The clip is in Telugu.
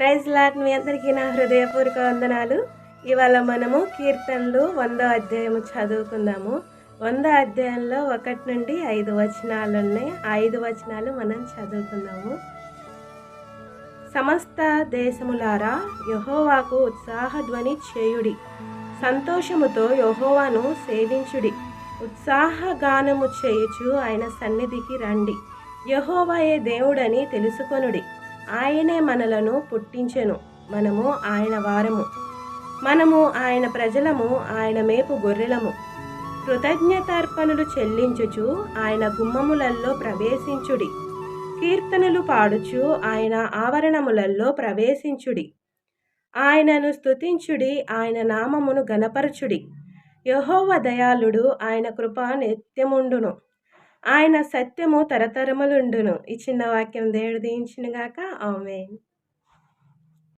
ప్రైజ్ లార్డ్, మీ అందరికీ నా హృదయపూర్వక వందనాలు. ఇవాళ మనము కీర్తనలు 100వ అధ్యాయము చదువుకుందాము. 100వ అధ్యాయంలో 1 నుండి 5 వచనాలు ఉన్నాయి. 5 వచనాలు మనం చదువుకుందాము. సమస్త దేశములారా, యెహోవాకు ఉత్సాహధ్వని చేయుడి, సంతోషముతో యెహోవాను సేవించుడి, ఉత్సాహగానము చేయుచు ఆయన సన్నిధికి రండి. యెహోవాయే దేవుడని తెలుసుకొనుడి, ఆయనే మనలను పుట్టించెను, మనము ఆయన వారము, మనము ఆయన ప్రజలము, ఆయన మేపు గొర్రెలము. కృతజ్ఞతార్పణలు చెల్లించుచు ఆయన గుమ్మములలో ప్రవేశించుడి, కీర్తనలు పాడుచు ఆయన ఆవరణములలో ప్రవేశించుడి. ఆయనను స్తుతించుడి, ఆయన నామమును గణపరచుడి. యెహోవా దయాళుడు, ఆయన కృప నిత్యముండును, ఆయన సత్యము తరతరములుండును. ఈ చిన్న వాక్యం దేవుడు దీవించునుగాక. ఆమేన్.